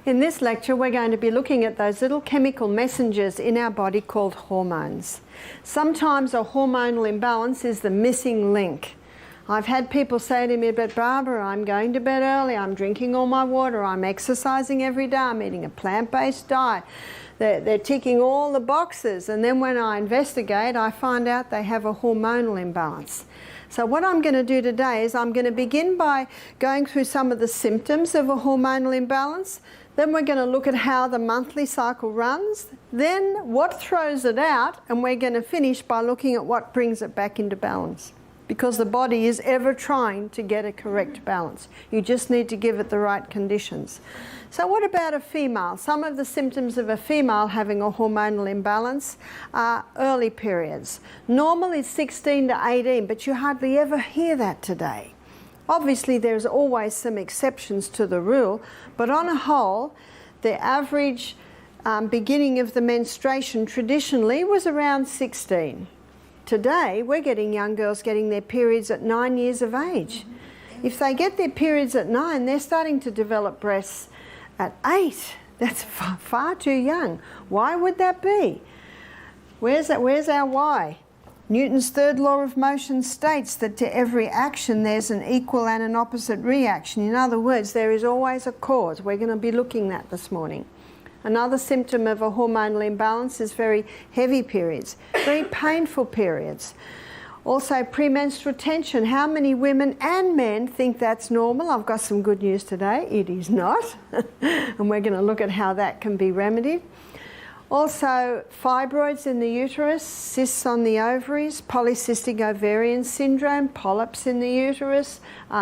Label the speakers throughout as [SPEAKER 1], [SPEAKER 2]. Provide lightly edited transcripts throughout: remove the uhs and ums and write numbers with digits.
[SPEAKER 1] In this lecture, we're going to be looking at those little chemical messengers in our body called hormones. Sometimes a hormonal imbalance is the missing link. I've had people say to me, but Barbara, I'm going to bed early, I'm drinking all my water, I'm exercising every day, I'm eating a plant-based diet. They're ticking all the boxes, and then when I investigate, I find out they have a hormonal imbalance. So what I'm going to do today is I'm going to begin by going through some of the symptoms of a hormonal imbalance. Then we're going to look at how the monthly cycle runs, then what throws it out, and we're going to finish by looking at what brings it back into balance. Because the body is ever trying to get a correct balance. You just need to give it the right conditions. So what about a female? Some of the symptoms of a female having a hormonal imbalance are early periods. Normal is 16 to 18, but you hardly ever hear that today. Obviously, there's always some exceptions to the rule, but on a whole, the average beginning of the menstruation traditionally was around 16. Today, we're getting young girls getting their periods at 9 years of age. If they get their periods at 9, they're starting to develop breasts at 8. That's far too young. Why would that be? Where's our why? Newton's third law of motion states that to every action there's an equal and an opposite reaction. In other words, there is always a cause. We're going to be looking at that this morning. Another symptom of a hormonal imbalance is very heavy periods, very painful periods. Also premenstrual tension. How many women and men think that's normal? I've got some good news today. It is not. And we're going to look at how that can be remedied. Also fibroids in the uterus, cysts on the ovaries, polycystic ovarian syndrome, polyps in the uterus,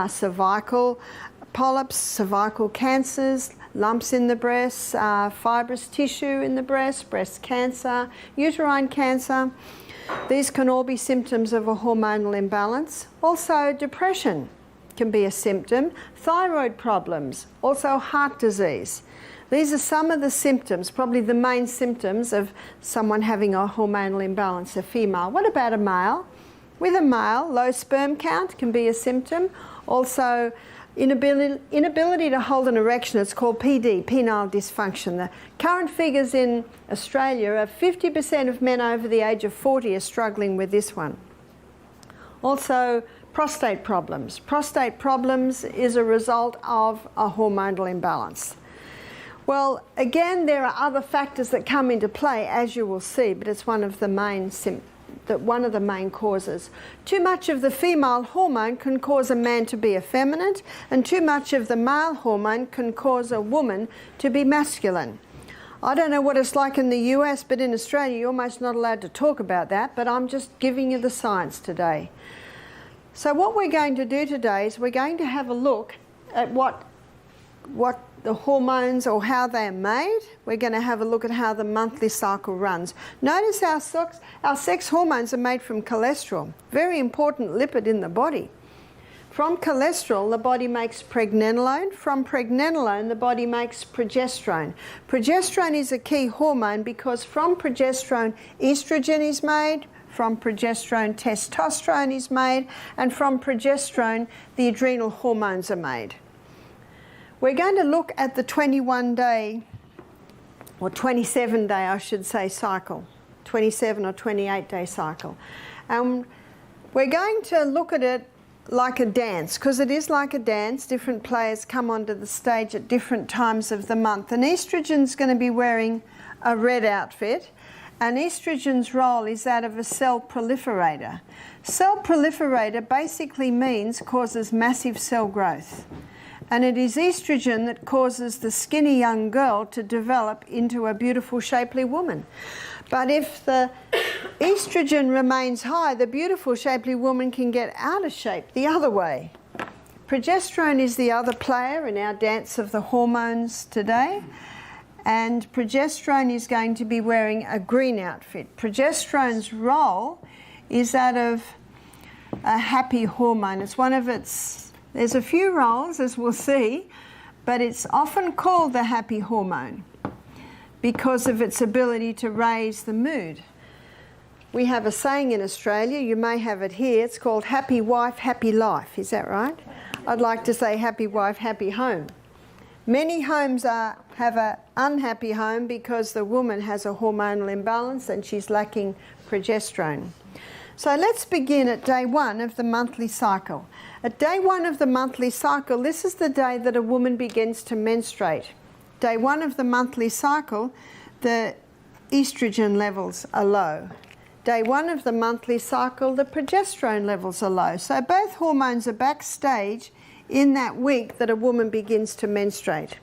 [SPEAKER 1] cervical polyps, cervical cancers, lumps in the breasts, fibrous tissue in the breast, breast cancer, uterine cancer. These can all be symptoms of a hormonal imbalance. Also, depression can be a symptom. Thyroid problems, also heart disease. These are some of the symptoms, probably the main symptoms of someone having a hormonal imbalance, a female. What about a male? With a male, low sperm count can be a symptom. Also, inability to hold an erection, it's called PD, penile dysfunction. The current figures in Australia are 50% of men over the age of 40 are struggling with this one. Also, prostate problems. Prostate problems is a result of a hormonal imbalance. Well, again, there are other factors that come into play, as you will see, but it's one of the main causes. Too much of the female hormone can cause a man to be effeminate, and too much of the male hormone can cause a woman to be masculine. I don't know what it's like in the US, but in Australia you're almost not allowed to talk about that, but I'm just giving you the science today. So what we're going to do today is we're going to have a look at what the hormones or how they're made. We're going to have a look at how the monthly cycle runs. Notice our sex hormones are made from cholesterol, very important lipid in the body. From cholesterol, the body makes pregnenolone. From pregnenolone, the body makes progesterone. Progesterone is a key hormone because from progesterone, estrogen is made, from progesterone, testosterone is made, and from progesterone, the adrenal hormones are made. We're going to look at the 21-day, or 27-day, I should say, cycle, 27 or 28-day cycle. We're going to look at it like a dance, because it is like a dance. Different players come onto the stage at different times of the month. And estrogen's going to be wearing a red outfit, and estrogen's role is that of a cell proliferator. Cell proliferator basically means causes massive cell growth. And it is estrogen that causes the skinny young girl to develop into a beautiful, shapely woman. But if the estrogen remains high, the beautiful, shapely woman can get out of shape the other way. Progesterone is the other player in our dance of the hormones today. And progesterone is going to be wearing a green outfit. Progesterone's role is that of a happy hormone. It's one of its... There's a few roles, as we'll see, but it's often called the happy hormone because of its ability to raise the mood. We have a saying in Australia, you may have it here, it's called happy wife, happy life. Is that right? I'd like to say happy wife, happy home. Many homes have an unhappy home because the woman has a hormonal imbalance and she's lacking progesterone. So let's begin at day 1 of the monthly cycle. At day 1 of the monthly cycle, this is the day that a woman begins to menstruate. Day 1 of the monthly cycle, the estrogen levels are low. Day 1 of the monthly cycle, the progesterone levels are low. So both hormones are backstage in that week that a woman begins to menstruate.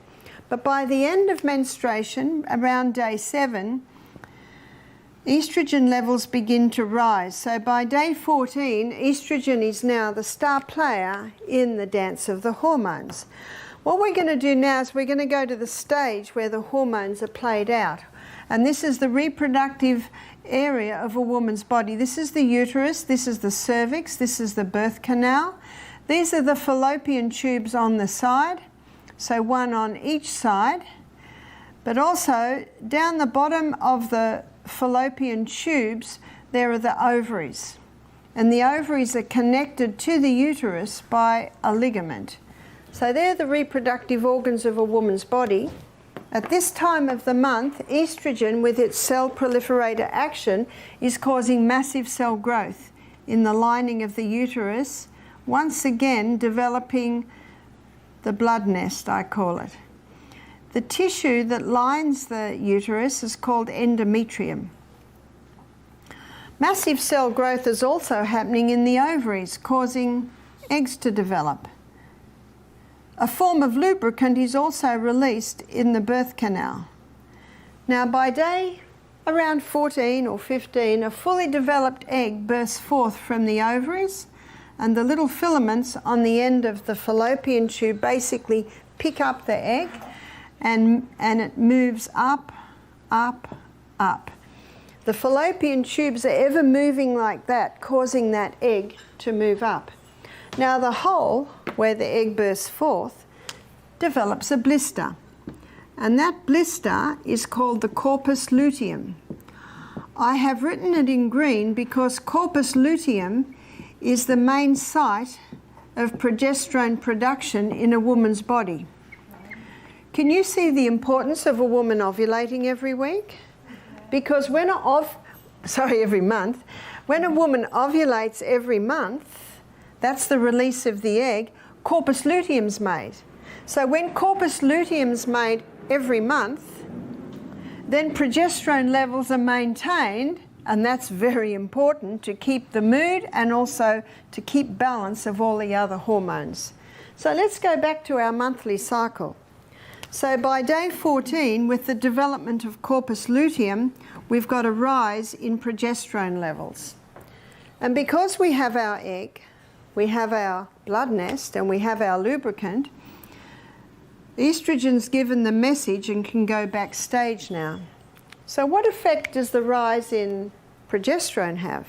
[SPEAKER 1] But by the end of menstruation, around day 7, estrogen levels begin to rise. So by day 14, estrogen is now the star player in the dance of the hormones. What we're going to do now is we're going to go to the stage where the hormones are played out. And this is the reproductive area of a woman's body. This is the uterus, this is the cervix, this is the birth canal. These are the fallopian tubes on the side, so one on each side. But also down the bottom of the fallopian tubes, there are the ovaries. And the ovaries are connected to the uterus by a ligament. So they're the reproductive organs of a woman's body. At this time of the month, estrogen, with its cell proliferator action, is causing massive cell growth in the lining of the uterus, once again developing the blood nest, I call it. The tissue that lines the uterus is called endometrium. Massive cell growth is also happening in the ovaries, causing eggs to develop. A form of lubricant is also released in the birth canal. Now by day around 14 or 15, a fully developed egg bursts forth from the ovaries, and the little filaments on the end of the fallopian tube basically pick up the egg, and it moves up, up, up. The fallopian tubes are ever moving like that, causing that egg to move up. Now the hole where the egg bursts forth develops a blister, and that blister is called the corpus luteum. I have written it in green because corpus luteum is the main site of progesterone production in a woman's body. Can you see the importance of a woman ovulating every week? Because every month, when a woman ovulates every month, that's the release of the egg, corpus luteum's made. So when corpus luteum's made every month, then progesterone levels are maintained, and that's very important to keep the mood and also to keep balance of all the other hormones. So let's go back to our monthly cycle. So by day 14, with the development of corpus luteum, we've got a rise in progesterone levels. And because we have our egg, we have our blood nest, and we have our lubricant, estrogen's given the message and can go backstage now. So what effect does the rise in progesterone have?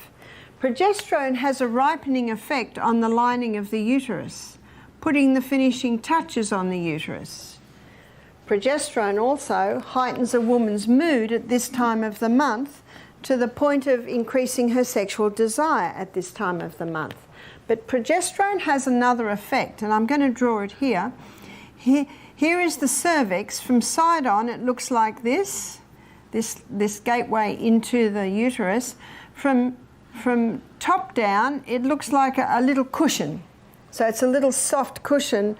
[SPEAKER 1] Progesterone has a ripening effect on the lining of the uterus, putting the finishing touches on the uterus. Progesterone also heightens a woman's mood at this time of the month to the point of increasing her sexual desire at this time of the month. But progesterone has another effect, and I'm going to draw it here. Here is the cervix. From side on, it looks like this gateway into the uterus. From top down, it looks like a little cushion. So it's a little soft cushion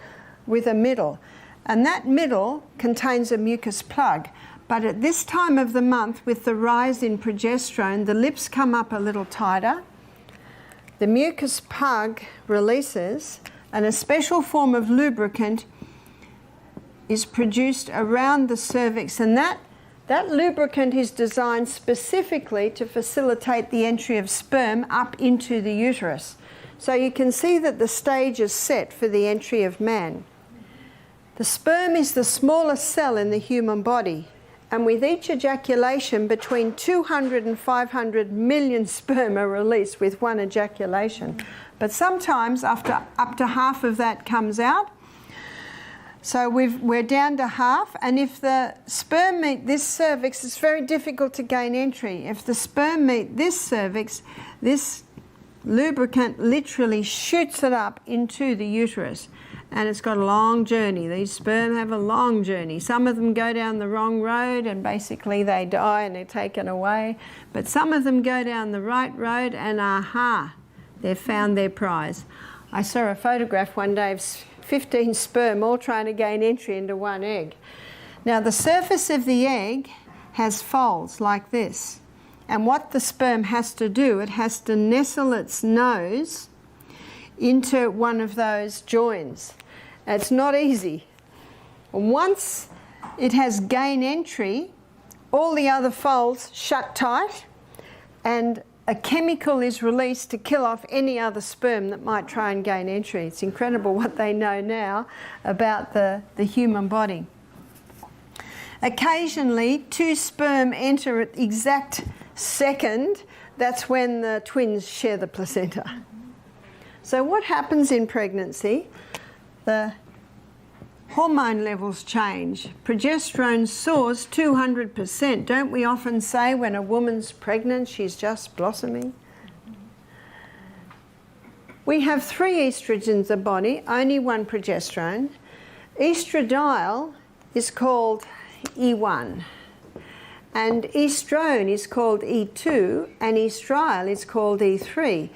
[SPEAKER 1] with a middle. And that middle contains a mucus plug. But at this time of the month, with the rise in progesterone, the lips come up a little tighter. The mucus plug releases, and a special form of lubricant is produced around the cervix, and that lubricant is designed specifically to facilitate the entry of sperm up into the uterus. So you can see that the stage is set for the entry of man. The sperm is the smallest cell in the human body, and with each ejaculation, between 200 and 500 million sperm are released with one ejaculation. But sometimes up to half of that comes out. So we're down to half, and if the sperm meet this cervix, it's very difficult to gain entry. If the sperm meet this cervix, this lubricant literally shoots it up into the uterus. and it's got a long journey. These sperm have a long journey. Some of them go down the wrong road and basically they die and they're taken away. But some of them go down the right road and aha, they've found their prize. I saw a photograph one day of 15 sperm all trying to gain entry into one egg. Now the surface of the egg has folds like this. And what the sperm has to do, it has to nestle its nose into one of those joins. It's not easy. Once it has gain entry, all the other folds shut tight and a chemical is released to kill off any other sperm that might try and gain entry. It's incredible what they know now about the human body. Occasionally, two sperm enter at the exact second. That's when the twins share the placenta. So what happens in pregnancy? The hormone levels change. Progesterone soars 200%. Don't we often say when a woman's pregnant, she's just blossoming? We have 3 estrogens in the body, only 1 progesterone. Estradiol is called E1. And estrone is called E2, and estriol is called E3.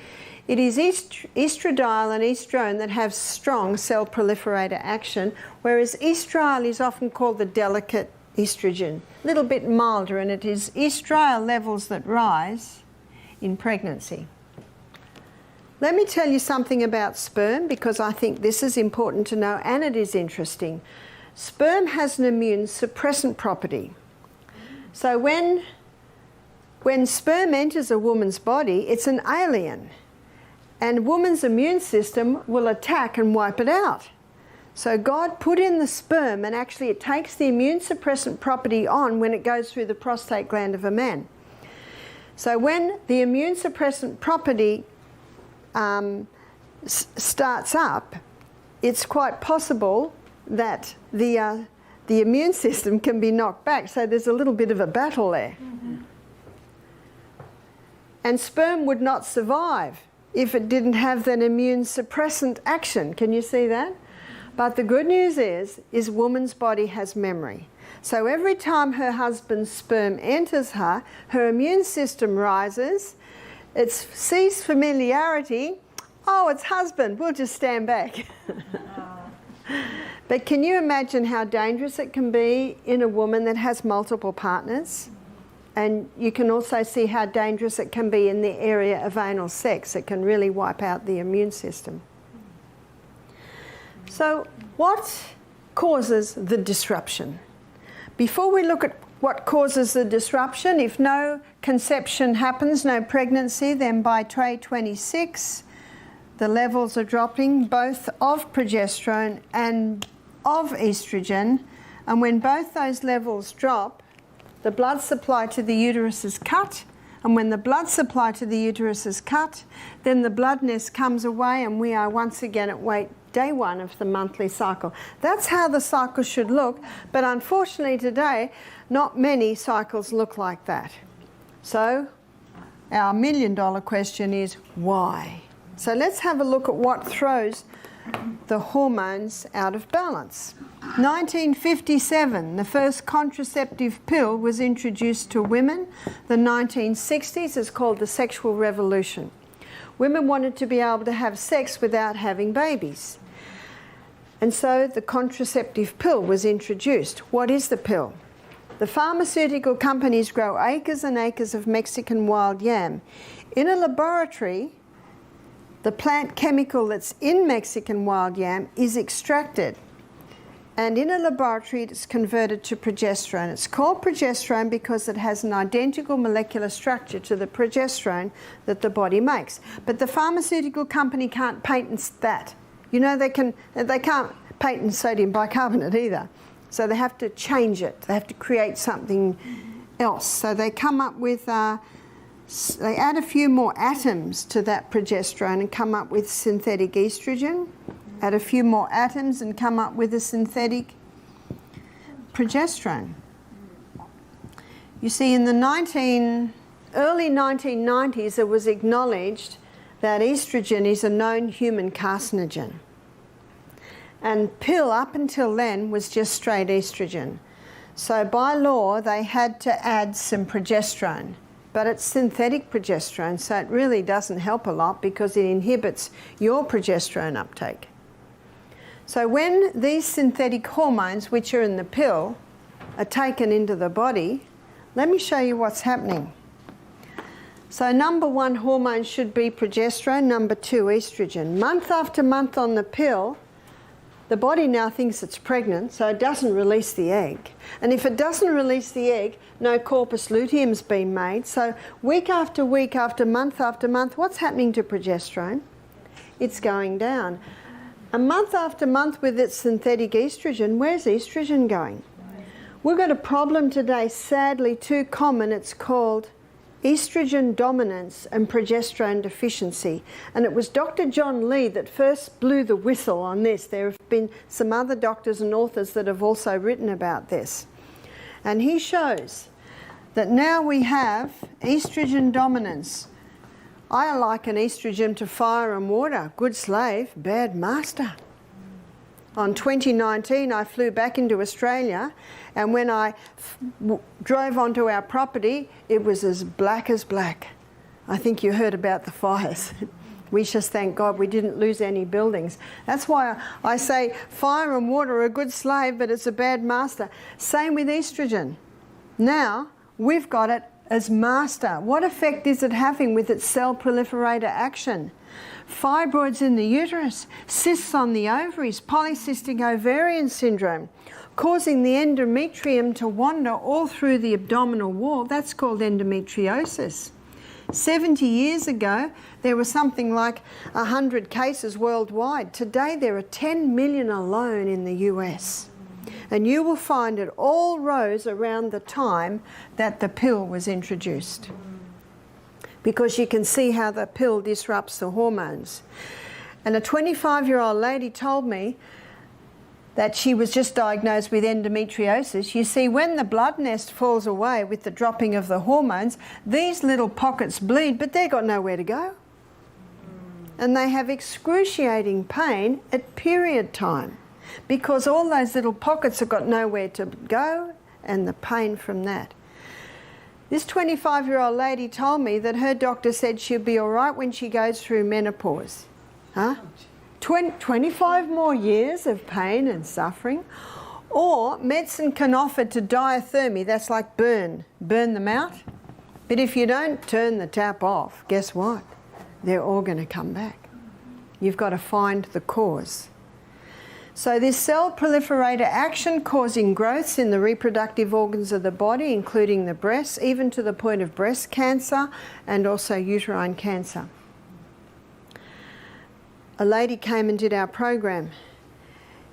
[SPEAKER 1] It is estradiol and estrone that have strong cell proliferator action, whereas estriol is often called the delicate estrogen, a little bit milder, and it is estriol levels that rise in pregnancy. Let me tell you something about sperm, because I think this is important to know and it is interesting. Sperm has an immune suppressant property. So when sperm enters a woman's body, it's an alien. And a woman's immune system will attack and wipe it out. So God put in the sperm, and actually it takes the immune suppressant property on when it goes through the prostate gland of a man. So when the immune suppressant property starts up, it's quite possible that the immune system can be knocked back. So there's a little bit of a battle there. Mm-hmm. And sperm would not survive if it didn't have that immune suppressant action. Can you see that? But the good news is woman's body has memory. So every time her husband's sperm enters her, her immune system rises, it sees familiarity. Oh, it's husband, we'll just stand back. But can you imagine how dangerous it can be in a woman that has multiple partners? And you can also see how dangerous it can be in the area of anal sex. It can really wipe out the immune system. So what causes the disruption? Before we look at what causes the disruption, if no conception happens, no pregnancy, then by tray 26, the levels are dropping both of progesterone and of estrogen. And when both those levels drop, the blood supply to the uterus is cut, and when the blood supply to the uterus is cut, then the bloodness comes away and we are once again at day 1 of the monthly cycle. That's how the cycle should look, but unfortunately today, not many cycles look like that. So our $1 million question is why? So let's have a look at what throws the hormones out of balance. 1957, the first contraceptive pill was introduced to women. The 1960s is called the sexual revolution. Women wanted to be able to have sex without having babies. And so the contraceptive pill was introduced. What is the pill? The pharmaceutical companies grow acres and acres of Mexican wild yam. In a laboratory, the plant chemical that's in Mexican wild yam is extracted. And in a laboratory, it's converted to progesterone. It's called progesterone because it has an identical molecular structure to the progesterone that the body makes. But the pharmaceutical company can't patent that. You know, they can't patent sodium bicarbonate either. So they have to change it. They have to create something else. So they come up with, they add a few more atoms to that progesterone and come up with synthetic estrogen. Add a few more atoms and come up with a synthetic progesterone. You see, in the early 1990s, it was acknowledged that estrogen is a known human carcinogen. And pill up until then was just straight estrogen. So by law they had to add some progesterone, but it's synthetic progesterone, so it really doesn't help a lot because it inhibits your progesterone uptake. So when these synthetic hormones, which are in the pill, are taken into the body, let me show you what's happening. So number 1 hormone should be progesterone, number 2 estrogen. Month after month on the pill, the body now thinks it's pregnant, so it doesn't release the egg. And if it doesn't release the egg, no corpus luteum's been made. So week after month after month, what's happening to progesterone? It's going down. A month after month with its synthetic estrogen, where's estrogen going? We've got a problem today, sadly too common. It's called estrogen dominance and progesterone deficiency. And it was Dr. John Lee that first blew the whistle on this. There have been some other doctors and authors that have also written about this. And he shows that now we have estrogen dominance. I liken estrogen to fire and water. Good slave, bad master. On 2019, I flew back into Australia, and when I drove onto our property, it was as black as black. I think you heard about the fires. We just thank God we didn't lose any buildings. That's why I say fire and water are a good slave, but it's a bad master. Same with estrogen. Now, we've got it as master. What effect is it having with its cell proliferator action? Fibroids in the uterus, cysts on the ovaries, polycystic ovarian syndrome, causing the endometrium to wander all through the abdominal wall. That's called endometriosis. 70 years ago, there were something like 100 cases worldwide. Today, there are 10 million alone in the US. And you will find it all rose around the time that the pill was introduced, because you can see how the pill disrupts the hormones. And a 25-year-old lady told me that she was just diagnosed with endometriosis. You see, when the blood nest falls away with the dropping of the hormones, these little pockets bleed, but they've got nowhere to go. And they have excruciating pain at period time, because all those little pockets have got nowhere to go, and the pain from that. This 25-year-old lady told me that her doctor said she'll be all right when she goes through menopause. Huh? 25 more years of pain and suffering. Or medicine can offer to diathermy, that's like burn them out. But if you don't turn the tap off, guess what? They're all going to come back. You've got to find the cause. So this cell proliferator action causing growths in the reproductive organs of the body, including the breasts, even to the point of breast cancer and also uterine cancer. A lady came and did our program.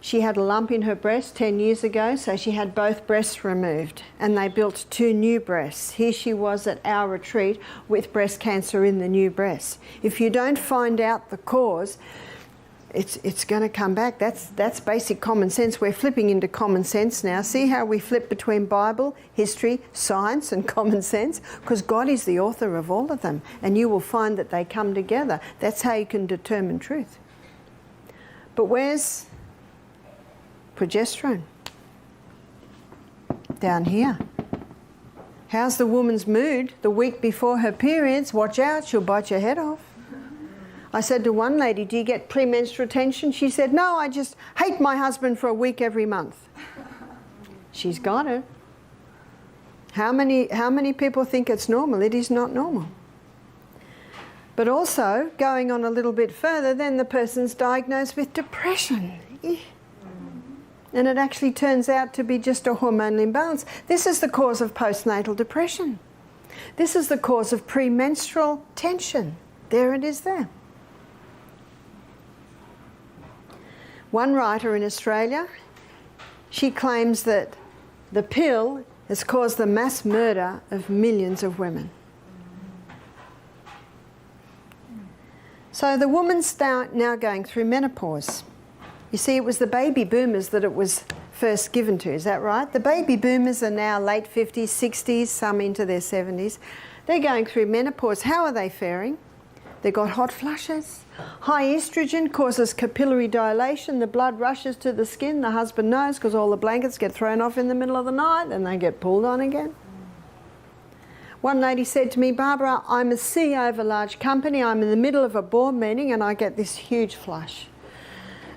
[SPEAKER 1] She had a lump in her breast 10 years ago, so she had both breasts removed, and they built 2 new breasts. Here she was at our retreat with breast cancer in the new breast. If you don't find out the cause, it's going to come back. That's basic common sense. We're flipping into common sense now. See how we flip between Bible, history, science and common sense? Because God is the author of all of them, and you will find that they come together. That's how you can determine truth. But where's progesterone? Down here. How's the woman's mood the week before her periods? Watch out, she'll bite your head off. I said to one lady, do you get premenstrual tension? She said, no, I just hate my husband for a week every month. She's got it. How many people think it's normal? It is not normal. But also, going on a little bit further, then the person's diagnosed with depression. And it actually turns out to be just a hormonal imbalance. This is the cause of postnatal depression. This is the cause of premenstrual tension. There it is there. One writer in Australia, she claims that the pill has caused the mass murder of millions of women. So the woman's now going through menopause. You see, it was the baby boomers that it was first given to, is that right? The baby boomers are now late 50s, 60s, some into their 70s. They're going through menopause. How are they faring? They got hot flushes. High estrogen causes capillary dilation. The blood rushes to the skin. The husband knows because all the blankets get thrown off in the middle of the night and they get pulled on again. One lady said to me, Barbara, I'm a CEO of a large company. I'm in the middle of a board meeting and I get this huge flush.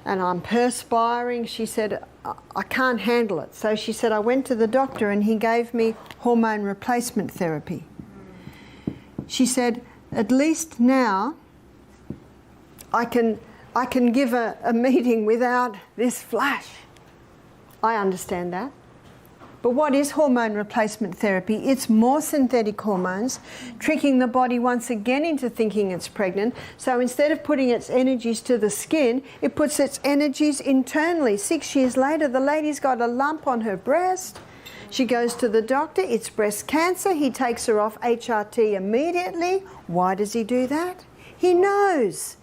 [SPEAKER 1] And I'm perspiring. She said, I can't handle it. So she said, I went to the doctor and he gave me hormone replacement therapy. She said, at least now I can give a meeting without this flash. I understand that. But what is hormone replacement therapy? It's more synthetic hormones, tricking the body once again into thinking it's pregnant. So instead of putting its energies to the skin, it puts its energies internally. 6 years later, the lady's got a lump on her breast. She goes to the doctor, it's breast cancer. He takes her off HRT immediately. Why does he do that? He knows.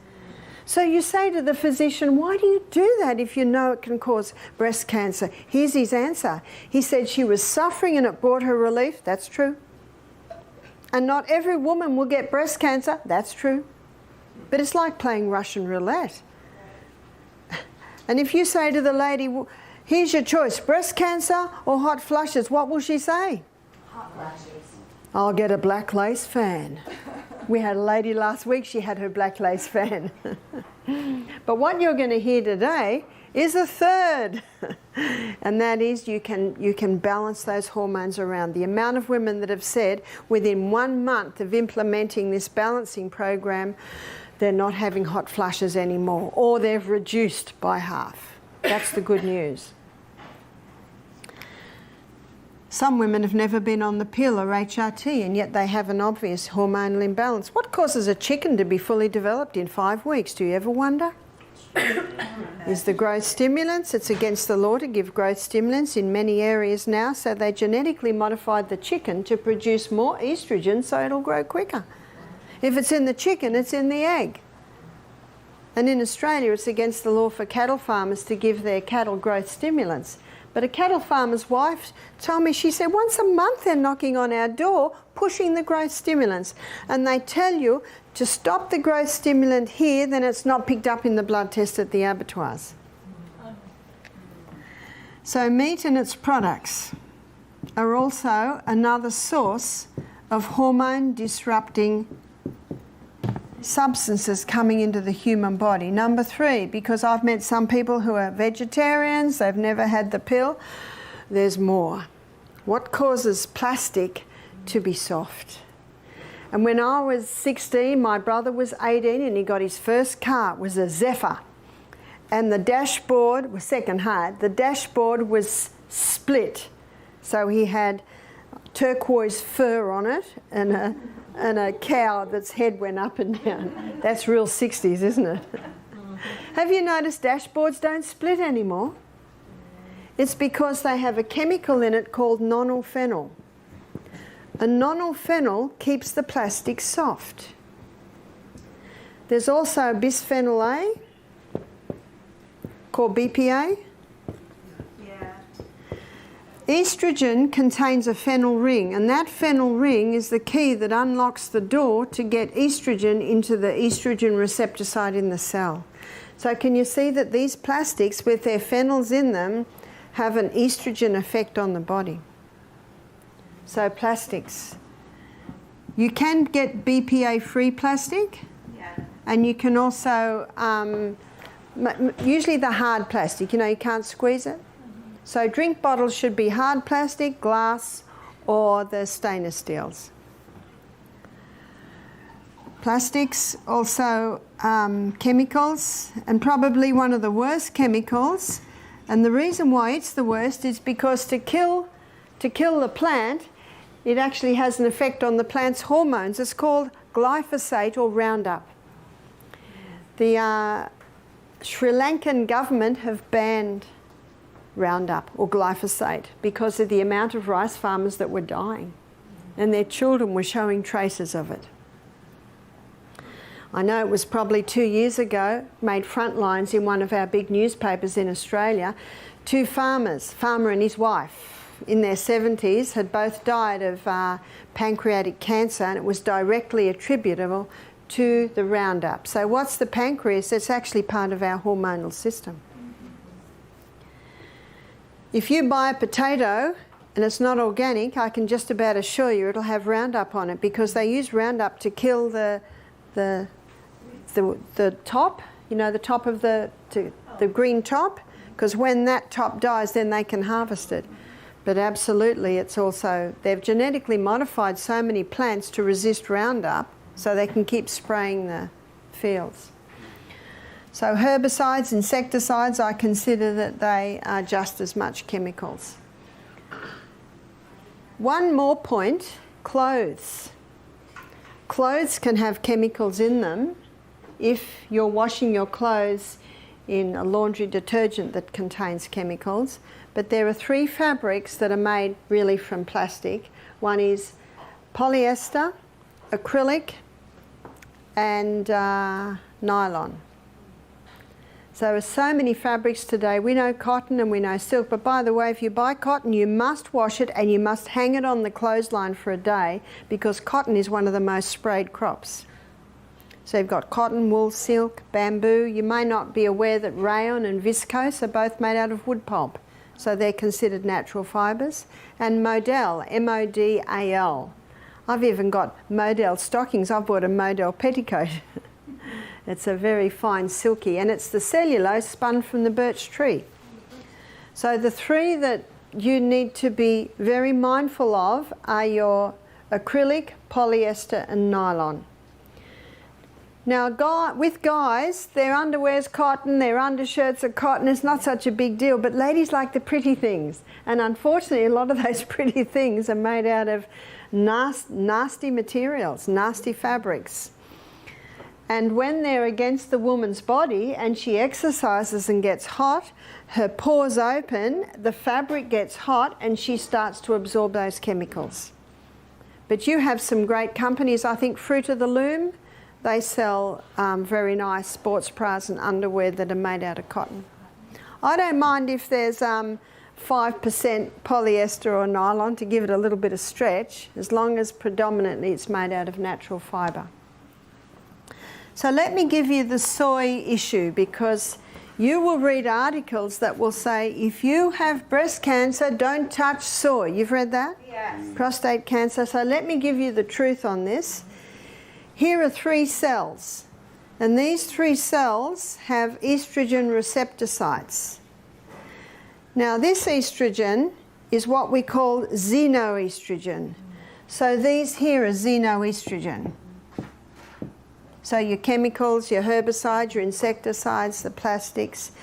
[SPEAKER 1] So you say to the physician, why do you do that if you know it can cause breast cancer? Here's his answer. He said she was suffering and it brought her relief. That's true. And not every woman will get breast cancer. That's true. But it's like playing Russian roulette. And if you say to the lady, well, here's your choice, breast cancer or hot flushes, what will she say?
[SPEAKER 2] Hot flushes.
[SPEAKER 1] I'll get a black lace fan. We had a lady last week, she had her black lace fan. But what you're going to hear today is a third. And that is you can balance those hormones around. The amount of women that have said within 1 month of implementing this balancing program, they're not having hot flushes anymore, or they've reduced by half. That's the good news. Some women have never been on the pill or HRT and yet they have an obvious hormonal imbalance. What causes a chicken to be fully developed in 5 weeks? Do you ever wonder? Is the growth stimulants? It's against the law to give growth stimulants in many areas now, so they genetically modified the chicken to produce more estrogen so it'll grow quicker. If it's in the chicken, it's in the egg. And in Australia, it's against the law for cattle farmers to give their cattle growth stimulants. But a cattle farmer's wife told me, she said, once a month they're knocking on our door, pushing the growth stimulants. And they tell you to stop the growth stimulant here, then it's not picked up in the blood test at the abattoirs. So meat and its products are also another source of hormone disrupting substances coming into the human body. Number 3, because I've met some people who are vegetarians, they've never had the pill, there's more. What causes plastic to be soft? And when I was 16, my brother was 18 and he got his first car. It was a Zephyr. And the dashboard was second hand. The dashboard was split. So he had turquoise fur on it and a cow that's head went up and down. That's real 60s, isn't it? Have you noticed dashboards don't split anymore? It's because they have a chemical in it called nonylphenol. And nonylphenol keeps the plastic soft. There's also bisphenol A, called BPA. Estrogen contains a phenyl ring, and that phenyl ring is the key that unlocks the door to get estrogen into the estrogen receptor site in the cell. So can you see that these plastics with their phenols in them have an estrogen effect on the body? So plastics. You can get BPA-free plastic, and you can also, usually the hard plastic, you can't squeeze it. So drink bottles should be hard plastic, glass, or the stainless steels. Plastics, also chemicals, and probably one of the worst chemicals. And the reason why it's the worst is because to kill the plant, it actually has an effect on the plant's hormones. It's called glyphosate or Roundup. The Sri Lankan government have banned Roundup or glyphosate because of the amount of rice farmers that were dying and their children were showing traces of it. I know it was probably 2 years ago, made front lines in one of our big newspapers in Australia. 2 farmers, farmer and his wife, in their 70s, had both died of pancreatic cancer, and it was directly attributable to the Roundup. So what's the pancreas? It's actually part of our hormonal system. If you buy a potato and it's not organic, I can just about assure you it'll have Roundup on it, because they use Roundup to kill the top, you know, the top of the green top, because when that top dies, then they can harvest it. But absolutely, it's also, they've genetically modified so many plants to resist Roundup so they can keep spraying the fields. So herbicides, insecticides, I consider that they are just as much chemicals. One more point, clothes. Clothes can have chemicals in them if you're washing your clothes in a laundry detergent that contains chemicals. But there are 3 fabrics that are made really from plastic. One is polyester, acrylic, and nylon. So there are so many fabrics today. We know cotton and we know silk, but by the way, if you buy cotton, you must wash it and you must hang it on the clothesline for a day, because cotton is one of the most sprayed crops. So you've got cotton, wool, silk, bamboo. You may not be aware that rayon and viscose are both made out of wood pulp, so they're considered natural fibres. And modal, M-O-D-A-L. I've even got modal stockings. I've bought a modal petticoat. It's a very fine silky, and it's the cellulose spun from the birch tree. So the 3 that you need to be very mindful of are your acrylic, polyester and nylon. Now with guys, their underwear's cotton, their undershirts are cotton. It's not such a big deal, but ladies like the pretty things, and unfortunately a lot of those pretty things are made out of nasty materials, nasty fabrics. And when they're against the woman's body and she exercises and gets hot, her pores open, the fabric gets hot, and she starts to absorb those chemicals. But you have some great companies. I think Fruit of the Loom, they sell very nice sports bras and underwear that are made out of cotton. I don't mind if there's 5% polyester or nylon to give it a little bit of stretch, as long as predominantly it's made out of natural fibre. So let me give you the soy issue, because you will read articles that will say, if you have breast cancer, don't touch soy. You've read that?
[SPEAKER 2] Yes.
[SPEAKER 1] Prostate cancer. So let me give you the truth on this. Here are 3 cells, and these 3 cells have estrogen receptor sites. Now this estrogen is what we call xenoestrogen. So these here are xenoestrogen. So your chemicals, your herbicides, your insecticides, the plastics.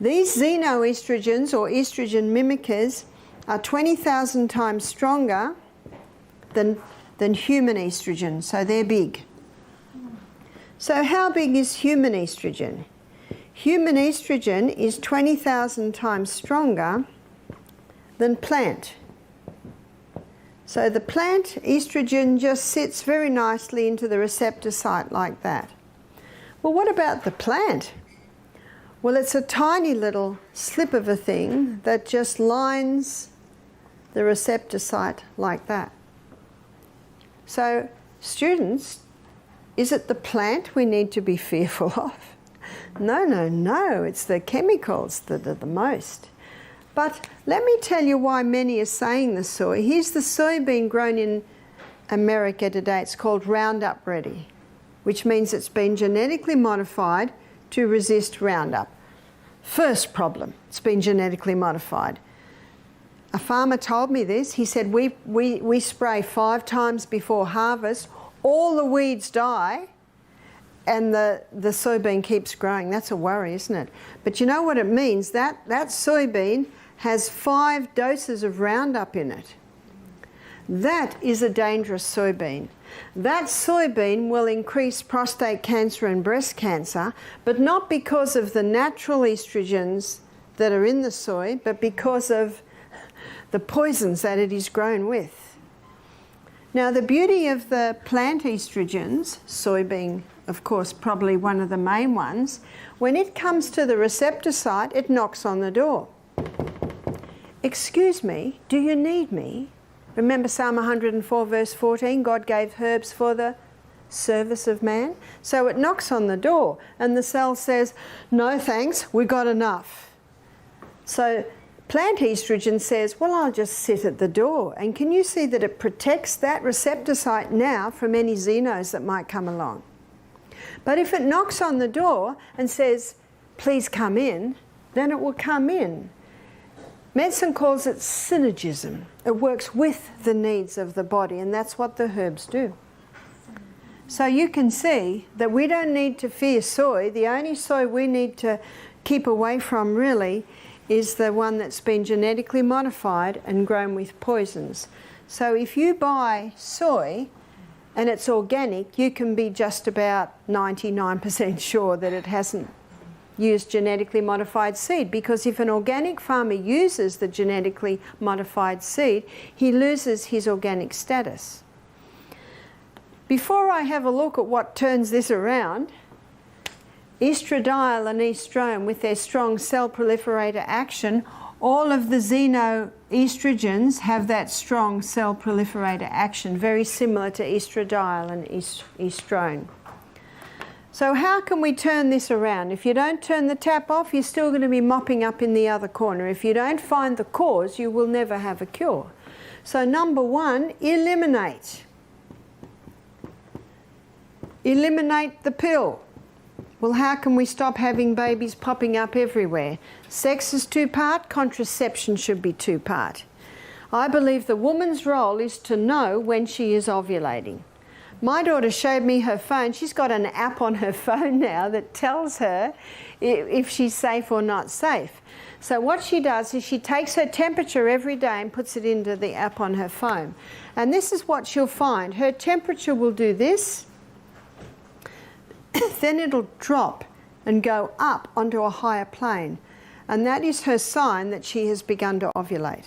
[SPEAKER 1] These xenoestrogens, or estrogen mimickers, are 20,000 times stronger than human estrogen, so they're big. So how big is human estrogen? Human estrogen is 20,000 times stronger than plant. So the plant estrogen just sits very nicely into the receptor site like that. Well, what about the plant? Well, it's a tiny little slip of a thing that just lines the receptor site like that. So, students, is it the plant we need to be fearful of? No, it's the chemicals that are the most. But let me tell you why many are saying the soy. Here's the soybean grown in America today. It's called Roundup Ready, which means it's been genetically modified to resist Roundup. First problem, it's been genetically modified. A farmer told me this. He said, we spray 5 times before harvest, all the weeds die, and the soybean keeps growing. That's a worry, isn't it? But you know what it means? That soybean has 5 doses of Roundup in it. That is a dangerous soybean. That soybean will increase prostate cancer and breast cancer, but not because of the natural estrogens that are in the soy, but because of the poisons that it is grown with. Now, the beauty of the plant estrogens, soy being, of course, probably one of the main ones, when it comes to the receptor site, it knocks on the door. Excuse me, do you need me? Remember Psalm 104 verse 14, God gave herbs for the service of man. So it knocks on the door and the cell says, no thanks, we got enough. So plant estrogen says, well, I'll just sit at the door. And can you see that it protects that receptor site now from any xenos that might come along? But if it knocks on the door and says, please come in, then it will come in. Medicine calls it synergism. It works with the needs of the body, and that's what the herbs do. So you can see that we don't need to fear soy. The only soy we need to keep away from really is the one that's been genetically modified and grown with poisons. So if you buy soy and it's organic, you can be just about 99% sure that it hasn't used genetically modified seed, because if an organic farmer uses the genetically modified seed, he loses his organic status. Before I have a look at what turns this around, estradiol and estrone, with their strong cell proliferator action, all of the xenoestrogens have that strong cell proliferator action, very similar to estradiol and estrone. So how can we turn this around? If you don't turn the tap off, you're still going to be mopping up in the other corner. If you don't find the cause, you will never have a cure. So number one, eliminate. Eliminate the pill. Well, how can we stop having babies popping up everywhere? Sex is two-part, contraception should be two-part. I believe the woman's role is to know when she is ovulating. My daughter showed me her phone. She's got an app on her phone now that tells her if she's safe or not safe. So what she does is she takes her temperature every day and puts it into the app on her phone. And this is what she'll find. Her temperature will do this, then it'll drop and go up onto a higher plane. And that is her sign that she has begun to ovulate.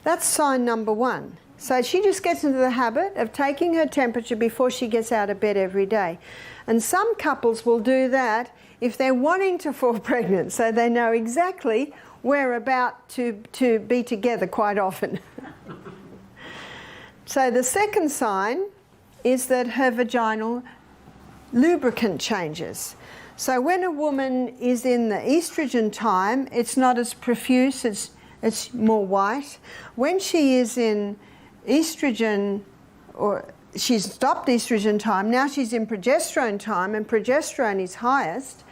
[SPEAKER 1] That's sign number one. So she just gets into the habit of taking her temperature before she gets out of bed every day. And some couples will do that if they're wanting to fall pregnant, so they know exactly we're about to be together quite often. So the second sign is that her vaginal lubricant changes. So when a woman is in the estrogen time, it's not as profuse, it's more white. When she is in estrogen, or she's stopped estrogen time, now she's in progesterone time, and progesterone is highest,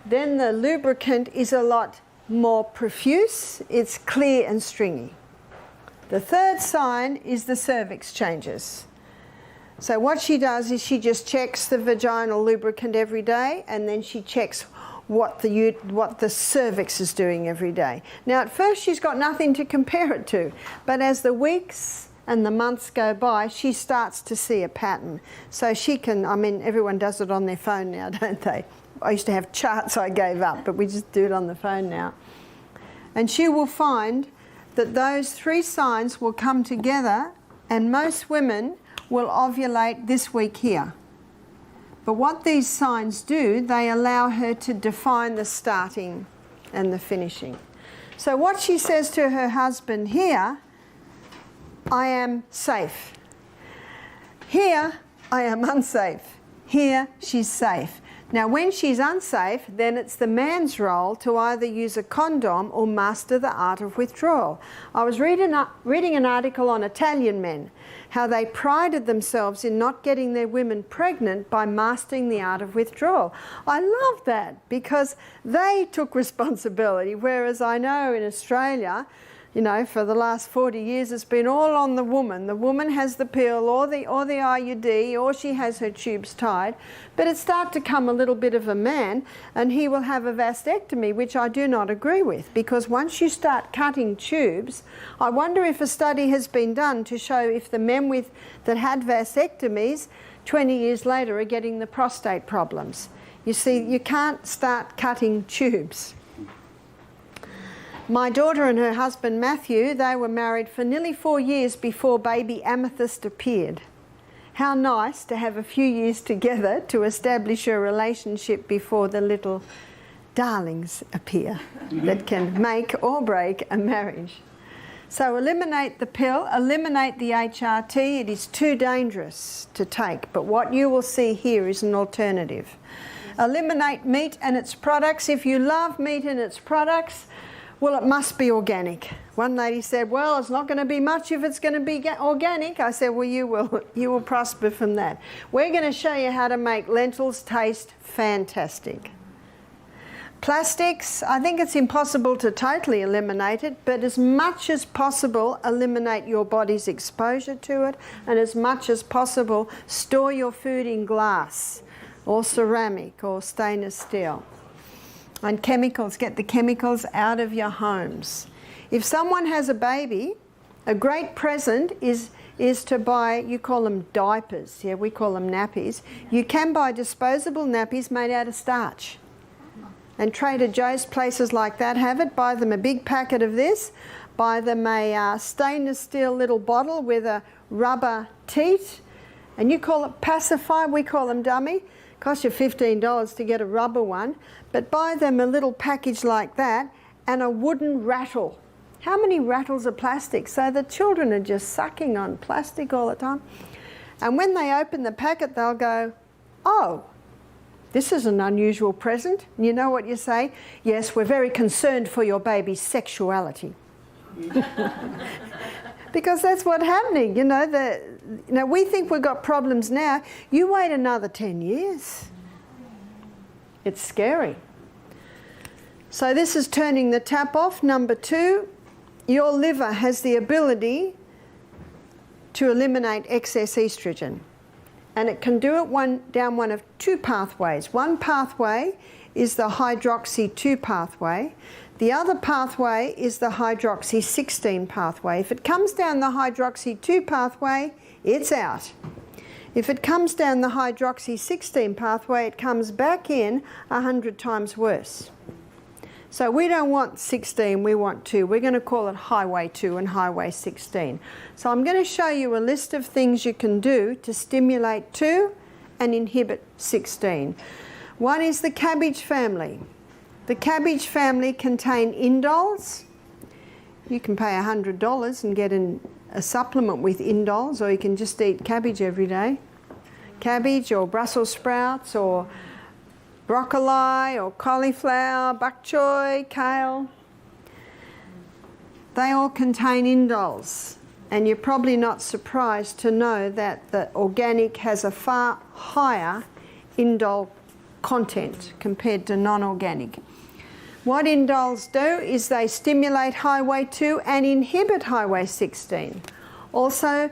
[SPEAKER 1] then the lubricant is a lot more profuse, it's clear and stringy. The third sign is the cervix changes. So what she does is she just checks the vaginal lubricant every day, and then she checks what the cervix is doing every day. Now at first she's got nothing to compare it to, but as the weeks and the months go by, she starts to see a pattern. So she can, I mean, everyone does it on their phone now, don't they? I used to have charts I gave up, but we just do it on the phone now. And she will find that those three signs will come together, and most women will ovulate this week here. But what these signs do, they allow her to define the starting and the finishing. So what she says to her husband here, I am safe. Here, I am unsafe. Here, she's safe. Now, when she's unsafe, then it's the man's role to either use a condom or master the art of withdrawal. I was reading an article on Italian men, how they prided themselves in not getting their women pregnant by mastering the art of withdrawal. I love that because they took responsibility, whereas I know in Australia, you know, for the last 40 years, it's been all on the woman. The woman has the pill or the IUD, or she has her tubes tied. But it starts to come a little bit of a man, and he will have a vasectomy, which I do not agree with, because once you start cutting tubes, I wonder if a study has been done to show if the men that had vasectomies 20 years later are getting the prostate problems. You see, you can't start cutting tubes. My daughter and her husband Matthew, they were married for nearly 4 years before baby Amethyst appeared. How nice to have a few years together to establish a relationship before the little darlings appear that can make or break a marriage. So eliminate the pill, eliminate the HRT. It is too dangerous to take, but what you will see here is an alternative. Eliminate meat and its products. If you love meat and its products, well, it must be organic. One lady said, well, it's not going to be much if it's going to be organic. I said, well, you will prosper from that. We're going to show you how to make lentils taste fantastic. Plastics, I think it's impossible to totally eliminate it, but as much as possible, eliminate your body's exposure to it, and as much as possible, store your food in glass or ceramic or stainless steel. And chemicals, get the chemicals out of your homes. If someone has a baby, a great present is to buy, you call them diapers, yeah, we call them nappies. You can buy disposable nappies made out of starch. And Trader Joe's, places like that have it. Buy them a big packet of this. Buy them a stainless steel little bottle with a rubber teat. And you call it pacifier, we call them dummy. Cost you $15 to get a rubber one. But buy them a little package like that and a wooden rattle. How many rattles are plastic? So the children are just sucking on plastic all the time. And when they open the packet, they'll go, oh, this is an unusual present. And you know what you say? Yes, we're very concerned for your baby's sexuality. Because that's what's happening. You know, we think we've got problems now. You wait another 10 years. It's scary. So this is turning the tap off. Number 2, your liver has the ability to eliminate excess estrogen. And it can do it down one of 2 pathways. One pathway is the hydroxy-2 pathway. The other pathway is the hydroxy-16 pathway. If it comes down the hydroxy-2 pathway, it's out. If it comes down the hydroxy-16 pathway, it comes back in 100 times worse. So we don't want 16, we want 2. We're going to call it Highway 2 and Highway 16. So I'm going to show you a list of things you can do to stimulate 2 and inhibit 16. One is the cabbage family. The cabbage family contain indoles. You can pay $100 and get a supplement with indoles, or you can just eat cabbage every day. Cabbage or Brussels sprouts or broccoli or cauliflower, bok choy, kale. They all contain indoles, and you're probably not surprised to know that the organic has a far higher indole content compared to non-organic. What indoles do is they stimulate Highway 2 and inhibit Highway 16. Also,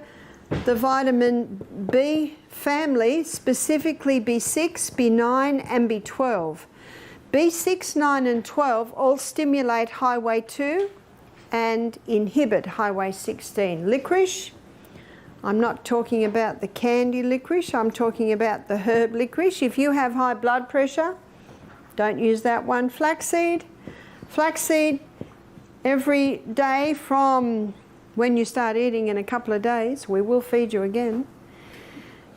[SPEAKER 1] the vitamin B family, specifically B6, B9 and B12. B6, 9 and 12 all stimulate Highway 2 and inhibit Highway 16. Licorice, I'm not talking about the candy licorice, I'm talking about the herb licorice. If you have high blood pressure, don't use that one. Flaxseed. Flaxseed every day from when you start eating in a couple of days, we will feed you again.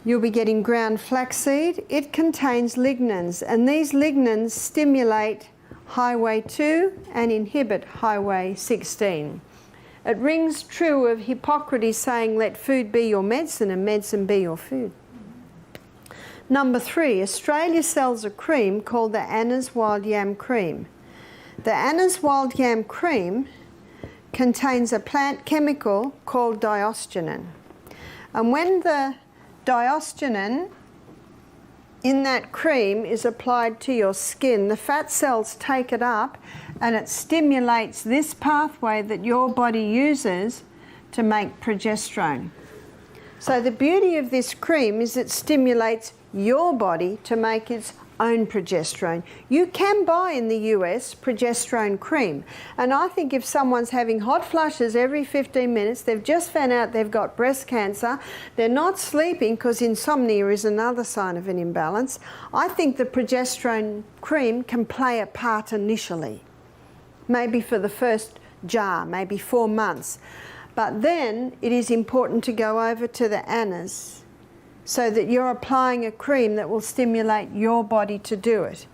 [SPEAKER 1] You'll be getting ground flaxseed. It contains lignans, and these lignans stimulate Highway 2 and inhibit Highway 16. It rings true of Hippocrates saying, let food be your medicine and medicine be your food. Number 3, Australia sells a cream called the Anna's Wild Yam Cream. The Anna's Wild Yam Cream contains a plant chemical called diosgenin. And when the diosgenin in that cream is applied to your skin, the fat cells take it up and it stimulates this pathway that your body uses to make progesterone. So the beauty of this cream is it stimulates your body to make its own progesterone. You can buy in the US progesterone cream, and I think if someone's having hot flushes every 15 minutes, they've just found out they've got breast cancer, they're not sleeping because insomnia is another sign of an imbalance, I think the progesterone cream can play a part initially, maybe for the first jar, maybe 4 months. But then it is important to go over to the Anna's so that you're applying a cream that will stimulate your body to do it.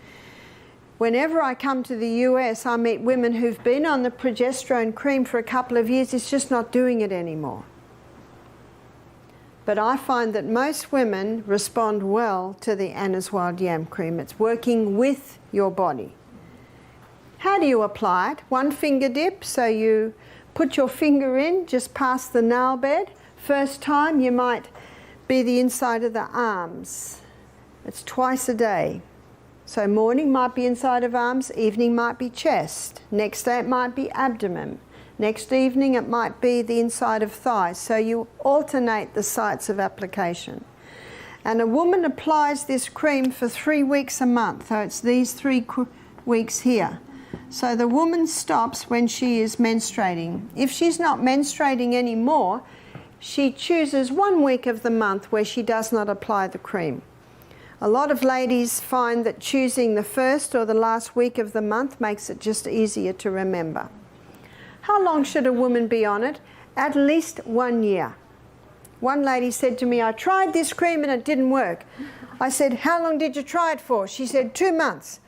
[SPEAKER 1] Whenever I come to the US, I meet women who've been on the progesterone cream for a couple of years. It's just not doing it anymore. But I find that most women respond well to the Anna's Wild Yam cream. It's working with your body. How do you apply it? One finger dip, so you put your finger in just past the nail bed. First time you might be the inside of the arms. It's twice a day. So morning might be inside of arms, evening might be chest. Next day it might be abdomen. Next evening it might be the inside of thighs. So you alternate the sites of application. And a woman applies this cream for 3 weeks a month. So it's these 3 weeks here. So the woman stops when she is menstruating. If she's not menstruating anymore, she chooses 1 week of the month where she does not apply the cream. A lot of ladies find that choosing the first or the last week of the month makes it just easier to remember. How long should a woman be on it? At least 1 year. One lady said to me, I tried this cream and it didn't work. I said, how long did you try it for? She said, 2 months.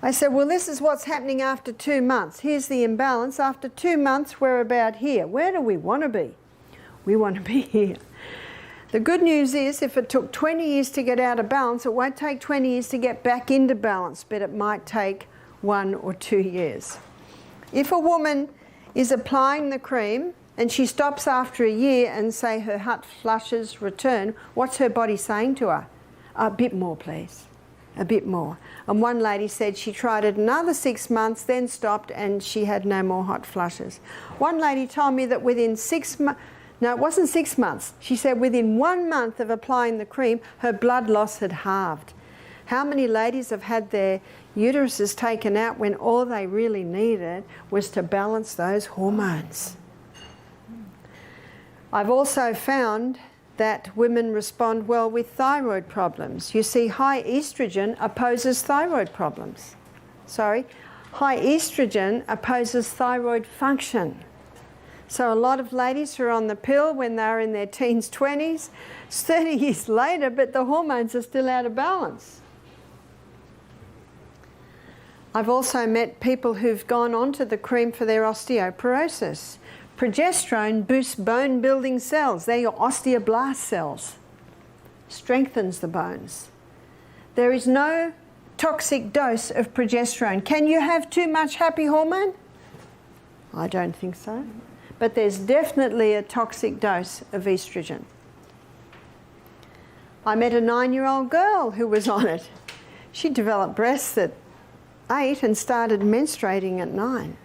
[SPEAKER 1] I said, well, this is what's happening after 2 months. Here's the imbalance. After 2 months, we're about here. Where do we want to be? We want to be here. The good news is if it took 20 years to get out of balance, it won't take 20 years to get back into balance, but it might take 1 or 2 years. If a woman is applying the cream and she stops after a year and say her hot flushes return, what's her body saying to her? A bit more, please. A bit more. And one lady said she tried it another 6 months, then stopped, and she had no more hot flushes. One lady told me that within 6 months, no, it wasn't 6 months. She said within 1 month of applying the cream, her blood loss had halved. How many ladies have had their uteruses taken out when all they really needed was to balance those hormones? I've also found that women respond well with thyroid problems. You see, high estrogen opposes thyroid problems. High estrogen opposes thyroid function. So a lot of ladies who are on the pill when they're in their teens, 20s, it's 30 years later, but the hormones are still out of balance. I've also met people who've gone onto the cream for their osteoporosis. Progesterone boosts bone building cells. They're your osteoblast cells. Strengthens the bones. There is no toxic dose of progesterone. Can you have too much happy hormone? I don't think so. But there's definitely a toxic dose of estrogen. I met a 9-year-old girl who was on it. She developed breasts at 8 and started menstruating at 9.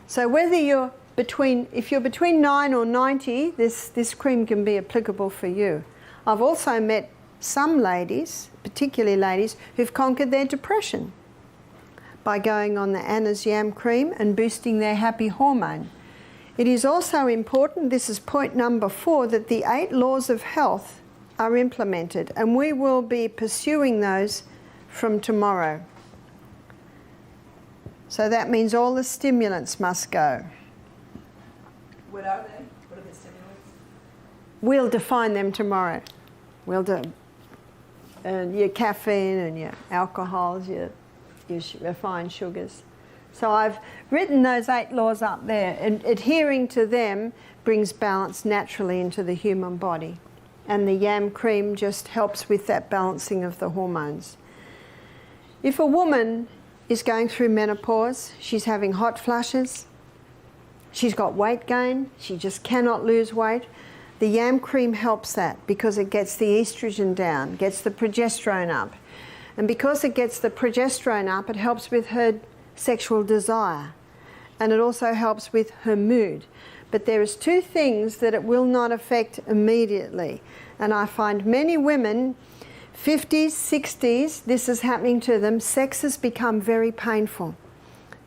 [SPEAKER 1] So whether if you're between 9 or 90, this cream can be applicable for you. I've also met some ladies, particularly ladies, who've conquered their depression by going on the Anna's Yam cream and boosting their happy hormone. It is also important, this is point number 4, that the 8 laws of health are implemented, and we will be pursuing those from tomorrow. So that means all the stimulants must go.
[SPEAKER 2] What are they? What are the stimulants?
[SPEAKER 1] We'll define them tomorrow. We'll do your caffeine and your alcohols, your refined sugars. So I've written those 8 laws up there, and adhering to them brings balance naturally into the human body. And the yam cream just helps with that balancing of the hormones. If a woman is going through menopause, she's having hot flushes, she's got weight gain, she just cannot lose weight, the yam cream helps that because it gets the estrogen down, gets the progesterone up. And because it gets the progesterone up, it helps with her sexual desire, and it also helps with her mood. But there is 2 things that it will not affect immediately, and I find many women, 50s, 60s, this is happening to them. Sex has become very painful.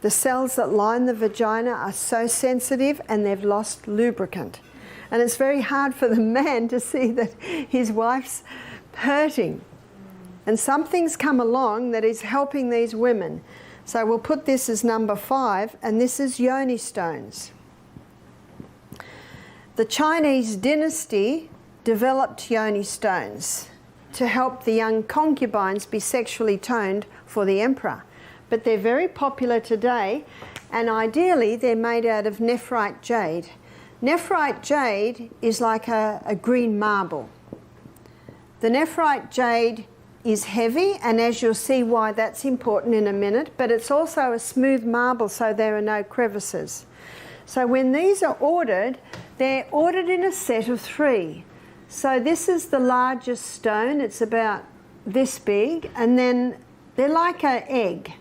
[SPEAKER 1] The cells that line the vagina are so sensitive and they've lost lubricant, and it's very hard for the man to see that his wife's hurting, and something's come along that is helping these women. So we'll put this as number 5, and this is yoni stones. The Chinese dynasty developed yoni stones to help the young concubines be sexually toned for the emperor. but they're very popular today, and ideally they're made out of nephrite jade. Nephrite jade is like a green marble. The nephrite jade is heavy, and as you'll see why that's important in a minute, but it's also a smooth marble, so there are no crevices. So when these are ordered, they're ordered in a set of 3. So this is the largest stone, it's about this big, and then they're like an egg.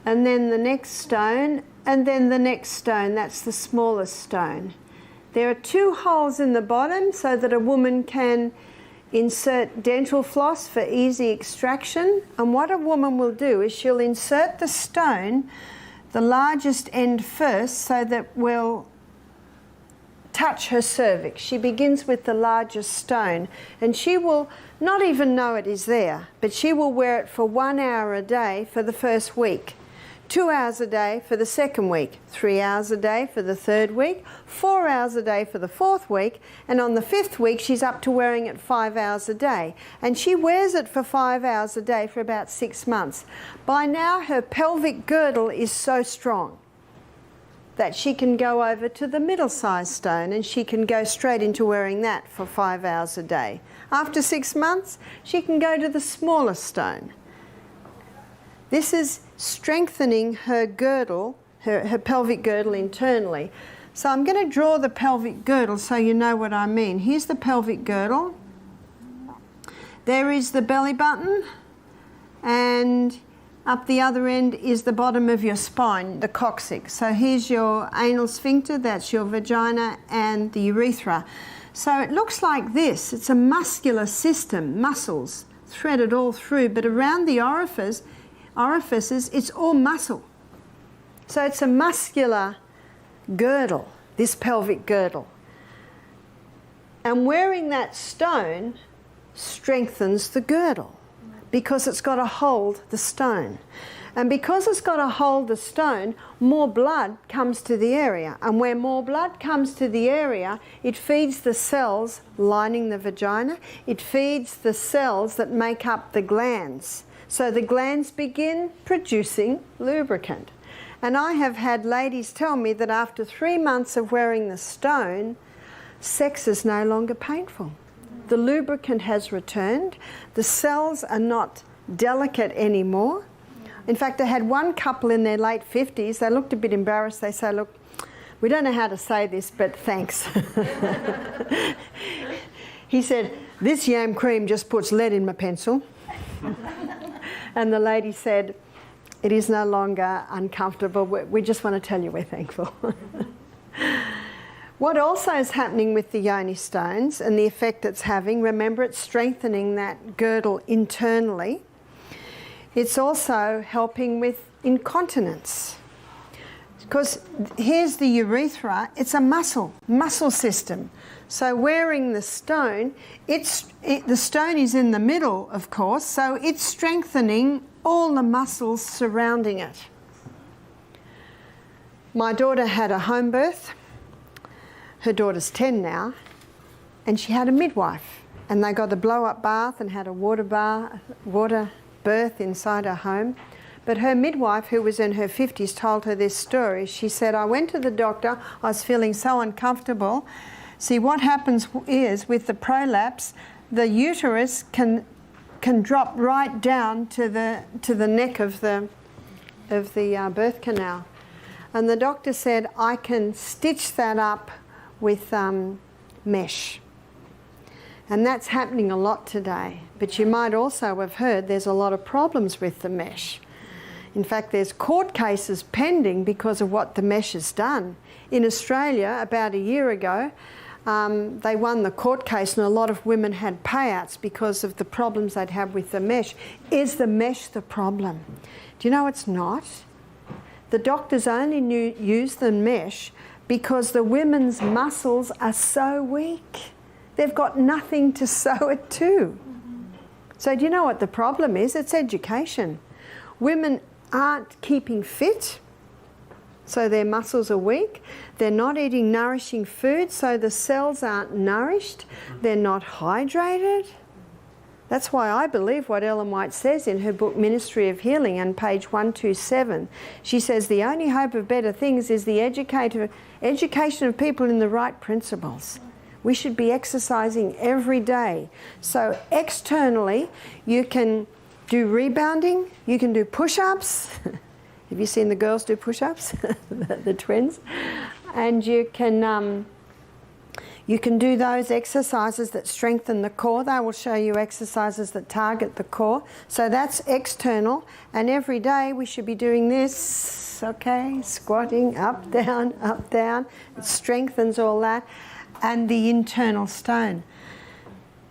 [SPEAKER 1] And then the next stone, and then the next stone, that's the smallest stone. There are 2 holes in the bottom so that a woman can insert dental floss for easy extraction. And what a woman will do is she'll insert the stone, the largest end first, so that will touch her cervix. She begins with the largest stone, and she will not even know it is there, but she will wear it for 1 hour a day for the first week, 2 hours a day for the second week, 3 hours a day for the third week, 4 hours a day for the fourth week, and on the 5th week she's up to wearing it 5 hours a day. And she wears it for 5 hours a day for about 6 months. By now her pelvic girdle is so strong that she can go over to the middle-sized stone, and she can go straight into wearing that for 5 hours a day. After 6 months, she can go to the smallest stone. This is strengthening her girdle, her pelvic girdle internally. So I'm going to draw the pelvic girdle so you know what I mean. Here's the pelvic girdle. There is the belly button, and up the other end is the bottom of your spine, the coccyx. So here's your anal sphincter, that's your vagina, and the urethra. So it looks like this. It's a muscular system, muscles threaded all through, but around the orifices, it's all muscle. So it's a muscular girdle, this pelvic girdle. And wearing that stone strengthens the girdle, because it's got to hold the stone. And because it's got to hold the stone, more blood comes to the area. And where more blood comes to the area, it feeds the cells lining the vagina. It feeds the cells that make up the glands. So the glands begin producing lubricant. And I have had ladies tell me that after 3 months of wearing the stone, sex is no longer painful. The lubricant has returned. The cells are not delicate anymore. In fact, I had one couple in their late 50s. They looked a bit embarrassed. They say, look, we don't know how to say this, but thanks. He said, this yam cream just puts lead in my pencil. And the lady said, it is no longer uncomfortable. We just want to tell you we're thankful. What also is happening with the yoni stones and the effect it's having, remember it's strengthening that girdle internally. It's also helping with incontinence. Because here's the urethra, it's a muscle system. So wearing the stone, the stone is in the middle, of course, so it's strengthening all the muscles surrounding it. My daughter had a home birth. Her daughter's 10 now, and she had a midwife, and they got a blow-up bath and had a water birth inside her home. But her midwife, who was in her 50s, told her this story. She said, I went to the doctor, I was feeling so uncomfortable. See, what happens is with the prolapse, the uterus can drop right down to the neck of the birth canal. And the doctor said, I can stitch that up with mesh. And that's happening a lot today. But you might also have heard there's a lot of problems with the mesh. In fact, there's court cases pending because of what the mesh has done. In Australia, about a year ago, they won the court case, and a lot of women had payouts because of the problems they'd have with the mesh. Is the mesh the problem? Do you know it's not? The doctors only use the mesh because the women's muscles are so weak. They've got nothing to sew it to. So do you know what the problem is? It's education. Women aren't keeping fit, so their muscles are weak. They're not eating nourishing food, so the cells aren't nourished. They're not hydrated. That's why I believe what Ellen White says in her book Ministry of Healing on page 127. She says the only hope of better things is the education of people in the right principles. We should be exercising every day. So externally, you can do rebounding, you can do push-ups. Have you seen the girls do push-ups? the twins? And you can do those exercises that strengthen the core. They will show you exercises that target the core. So that's external. And every day we should be doing this, okay? Squatting, up, down, up, down. It strengthens all that. And the internal stone.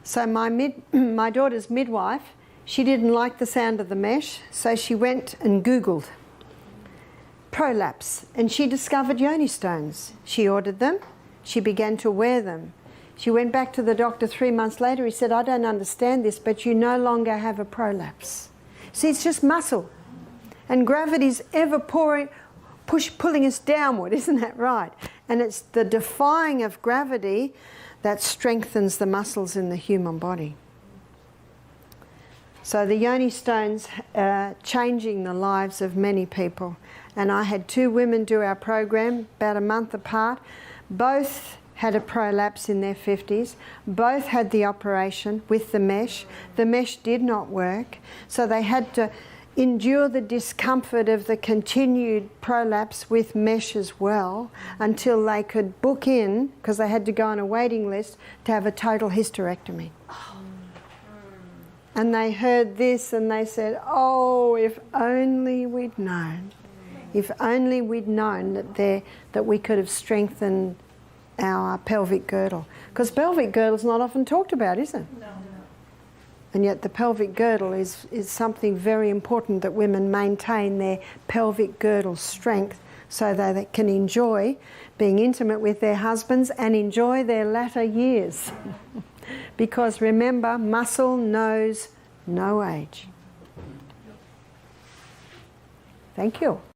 [SPEAKER 1] So my daughter's midwife, she didn't like the sound of the mesh, so she went and Googled prolapse, and she discovered yoni stones. She ordered them. She began to wear them. She went back to the doctor 3 months later. He said, I don't understand this, but you no longer have a prolapse. See, it's just muscle. And gravity's ever pulling us downward, isn't that right? And it's the defying of gravity that strengthens the muscles in the human body. So the yoni stones are changing the lives of many people. And I had 2 women do our program about a month apart. Both had a prolapse in their 50s. Both had the operation with the mesh. The mesh did not work. So they had to endure the discomfort of the continued prolapse with mesh as well until they could book in, because they had to go on a waiting list, to have a total hysterectomy. And they heard this and they said, oh, if only we'd known. If only we'd known that we could have strengthened our pelvic girdle. Because pelvic girdle is not often talked about, is it? No. And yet the pelvic girdle is something very important, that women maintain their pelvic girdle strength so that they can enjoy being intimate with their husbands and enjoy their latter years. Because remember, muscle knows no age. Thank you.